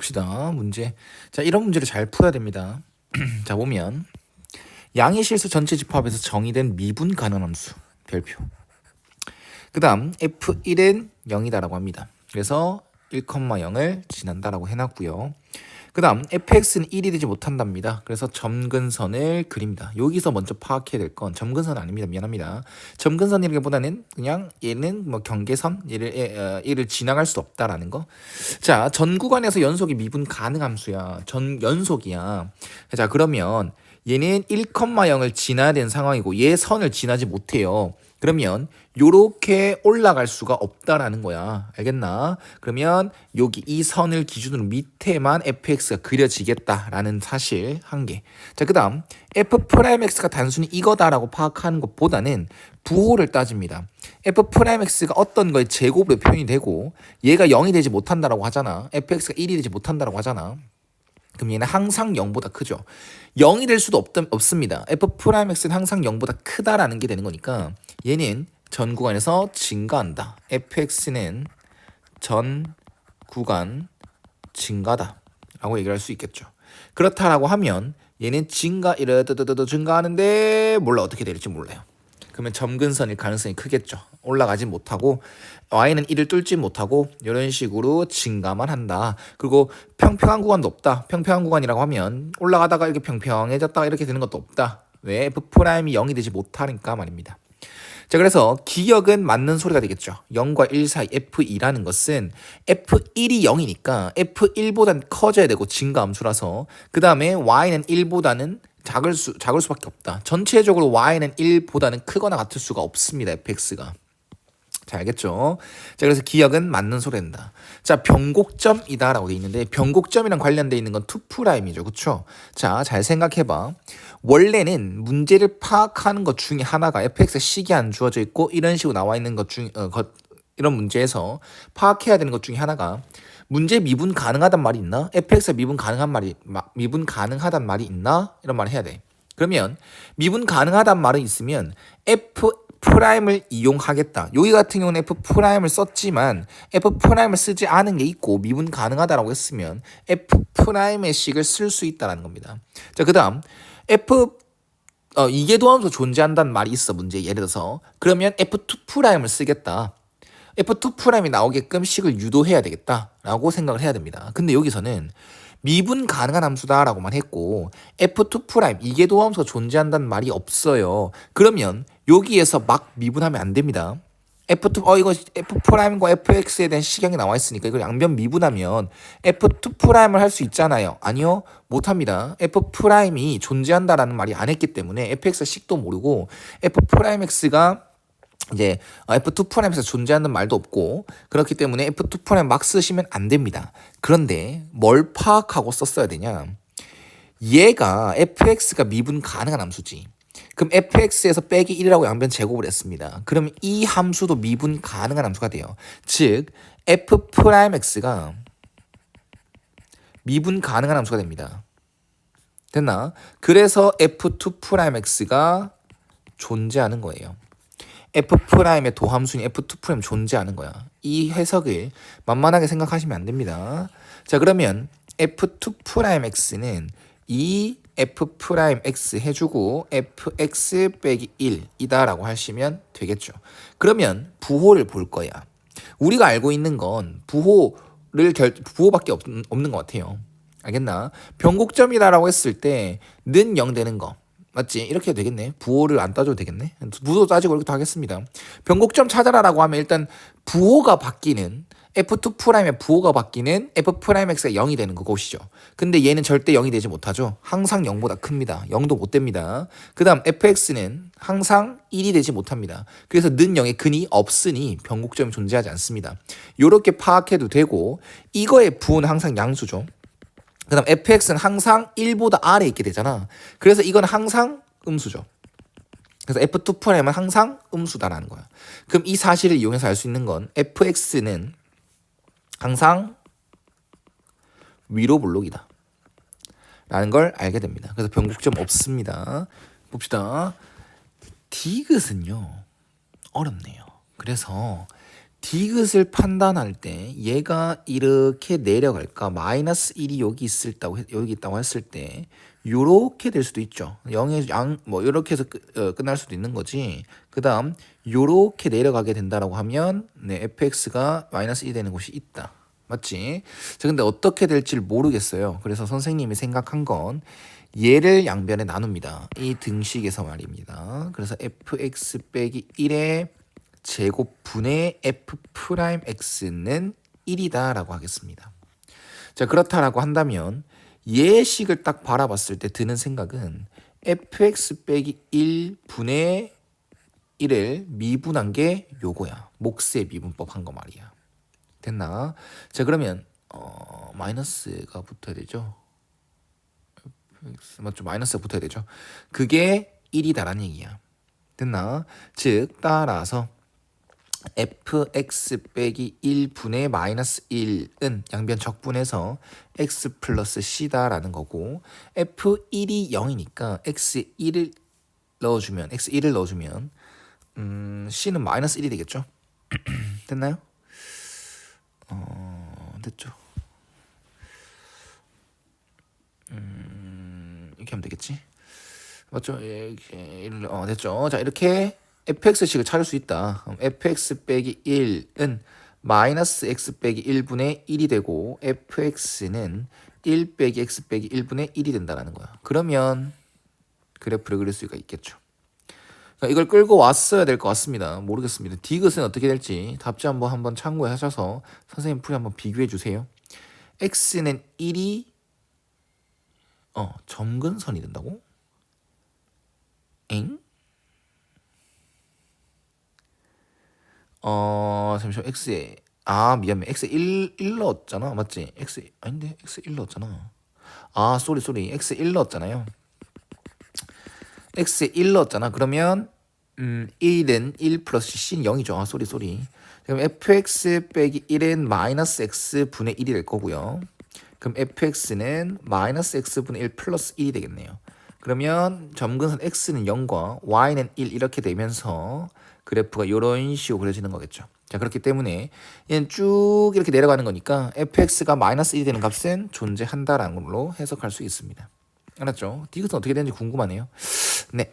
봅시다. 문제. 자, 이런 문제를 잘 풀어야 됩니다. 자, 보면 양의 실수 전체 집합에서 정의된 미분 가능함수 별표. 그다음 F1은 0이다라고 합니다. 그래서 1,0을 지난다라고 해놨고요. 그다음 fx는 1이 되지 못한답니다. 그래서 점근선을 그립니다. 여기서 먼저 파악해야 될 건 점근선 아닙니다. 미안합니다. 점근선이라기보다는 그냥 얘는 뭐 경계선 얘를 지나갈 수 없다라는 거. 자, 전 구간에서 연속이 미분 가능함수야. 전 연속이야. 자, 그러면 얘는 1,0을 지나야 되는 상황이고 얘 선을 지나지 못해요. 그러면 요렇게 올라갈 수가 없다라는 거야. 알겠나? 그러면 여기 이 선을 기준으로 밑에만 fx가 그려지겠다라는 사실 한 개. 자, 그다음 f'x가 단순히 이거다라고 파악하는 것보다는 부호를 따집니다. f'x가 어떤 거의 제곱으로 표현이 되고 얘가 0이 되지 못한다라고 하잖아. fx가 1이 되지 못한다라고 하잖아. 그럼 얘는 항상 0보다 크죠. 0이 될 수도 없습니다. f'x는 항상 0보다 크다라는 게 되는 거니까 얘는 전 구간에서 증가한다. fx는 전 구간 증가다 라고 얘기를 할 수 있겠죠. 그렇다라고 하면 얘는 증가하는데 몰라 어떻게 될지 몰라요. 그러면 점근선일 가능성이 크겠죠. 올라가지 못하고 y는 1을 뚫지 못하고 이런 식으로 증가만 한다. 그리고 평평한 구간도 없다. 평평한 구간이라고 하면 올라가다가 이렇게 평평해졌다가 이렇게 되는 것도 없다. 왜? f'이 0이 되지 못하니까 말입니다. 자, 그래서 기역은 맞는 소리가 되겠죠. 0과 1 사이 f2라는 것은 f1이 0이니까 f1보다는 커져야 되고 증가함수라서 그 다음에 y는 1보다는 작을 수밖에 없다. 전체적으로 y는 1보다는 크거나 같을 수가 없습니다. fx가. 자, 알겠죠? 자, 그래서 기역은 맞는 소리된다. 자, 변곡점이다라고 돼 있는데 변곡점이랑 관련돼 있는 건 2'이죠. 그쵸? 자, 잘 생각해봐. 원래는 문제를 파악하는 것 중에 하나가 fx의 식이 안 주어져 있고 이런 식으로 나와 있는 것 중, 이런 문제에서 파악해야 되는 것 중에 하나가 문제 미분 가능하단 말이 있나? fx가 미분 가능하단 말이 있나? 이런 말을 해야 돼. 그러면 미분 가능하단 말은 있으면 F'을 이용하겠다. 여기 같은 경우는 F'을 썼지만 F'을 쓰지 않은 게 있고 미분 가능하다라고 했으면 F'의 식을 쓸 수 있다는 겁니다. 자, 그 다음 이계도함수 존재한다는 말이 있어. 문제 예를 들어서 그러면 F2'을 쓰겠다. F2'이 나오게끔 식을 유도해야 되겠다라고 생각을 해야 됩니다. 근데 여기서는 미분 가능한 함수다라고만 했고 F2' 이계도함수가 존재한다는 말이 없어요. 그러면 여기에서 막 미분하면 안 됩니다. 이거 F'과 fx에 대한 식양이 나와 있으니까 이걸 양변 미분하면 F2'을 할 수 있잖아요. 아니요, 못합니다. F'이 존재한다라는 말이 안 했기 때문에 fx의 식도 모르고 F'x가 이제 F2'에서 존재하는 말도 없고 그렇기 때문에 F2' 막 쓰시면 안 됩니다. 그런데 뭘 파악하고 썼어야 되냐? 얘가 fx가 미분 가능한 함수지. 그럼 fx에서 빼기 1이라고 양변 제곱을 했습니다. 그럼 이 함수도 미분 가능한 함수가 돼요. 즉 f'x가 미분 가능한 함수가 됩니다. 됐나? 그래서 f2'x가 존재하는 거예요. F'의 도함수인 F2' 존재하는 거야. 이 해석을 만만하게 생각하시면 안 됩니다. 자, 그러면 F2'x는 이 F'x 해주고 fx 빼기 1이다라고 하시면 되겠죠. 그러면 부호를 볼 거야. 우리가 알고 있는 건 부호밖에 없는 것 같아요. 알겠나? 변곡점이다라고 했을 때 는 0 되는 거. 맞지? 이렇게 되겠네. 부호를 안 따져도 되겠네. 부호 따지고 이렇게 하겠습니다. 변곡점 찾아라라고 하면 일단 부호가 바뀌는 F2'의 부호가 바뀌는 F'x가 0이 되는 그것이죠. 근데 얘는 절대 0이 되지 못하죠. 항상 0보다 큽니다. 0도 못 됩니다. 그 다음 fx는 항상 1이 되지 못합니다. 그래서 는 0의 근이 없으니 변곡점이 존재하지 않습니다. 이렇게 파악해도 되고 이거의 부호는 항상 양수죠. 그 다음 fx는 항상 1보다 아래에 있게 되잖아. 그래서 이건 항상 음수죠. 그래서 F2'은 항상 음수다라는 거야. 그럼 이 사실을 이용해서 알 수 있는 건 fx는 항상 위로 볼록이다 라는 걸 알게 됩니다. 그래서 변곡점 없습니다. 봅시다. 디귿은요 어렵네요. 그래서 디귿을 판단할 때 얘가 이렇게 내려갈까 마이너스 1이 여기 있다고 했을 때 요렇게 될 수도 있죠. 0의 뭐 이렇게 해서 끝날 수도 있는 거지. 그 다음 요렇게 내려가게 된다라고 하면 네, fx가 마이너스 1이 되는 곳이 있다. 맞지? 자, 근데 어떻게 될지를 모르겠어요. 그래서 선생님이 생각한 건 얘를 양변에 나눕니다. 이 등식에서 말입니다. 그래서 fx 빼기 1의 제곱분의 f 프라임 x는 1이다 라고 하겠습니다. 자, 그렇다라고 한다면 예식을 딱 바라봤을 때 드는 생각은 fx 빼기 1분의 1을 미분한 게 요거야. 몫의 미분법 한 거 말이야. 됐나? 자, 그러면 마이너스가 붙어야 되죠. 맞죠? 마이너스가 붙어야 되죠. 그게 1이다라는 얘기야. 됐나? 즉 따라서 fx 빼기 1분의 마이너스 1은 양변 적분해서 x 플러스 c다라는 거고 f1이 0이니까 x1을 넣어주면 c는 마이너스 1이 되겠죠? 됐나요? 됐죠? 이렇게 하면 되겠지? 맞죠? 됐죠? 자, 이렇게 fx식을 찾을 수 있다. fx 빼기 1은 마이너스 x 빼기 1분의 1이 되고 fx는 1 빼기 x 빼기 1분의 1이 된다는 거야. 그러면 그래프를 그릴 수가 있겠죠. 이걸 끌고 왔어야 될 것 같습니다. 모르겠습니다. 디귿은 어떻게 될지 답지 한번 참고해 하셔서 선생님 풀이 한번 비교해 주세요. x는 1이 점근선이 된다고? 엥? 잠시만 x에 미안해. x 1 넣었잖아. 맞지? x 아닌데 x 1 넣었잖아. 쏘리 x 1 넣었잖아요. x 1 넣었잖아. 그러면 1은 1 플러스 c는 0이죠. 쏘리. 그럼 fx 빼기 1은 마이너스 x분의 1이 될 거고요. 그럼 fx는 마이너스 x분의 1 플러스 1이 되겠네요. 그러면 점근선 x는 0과 y는 1 이렇게 되면서 그래프가 이런 식으로 그려지는 거겠죠. 자, 그렇기 때문에 얘는 쭉 이렇게 내려가는 거니까 fx가 마이너스 1이 되는 값은 존재한다라는 걸로 해석할 수 있습니다. 알았죠? 디귿은 어떻게 되는지 궁금하네요. 네.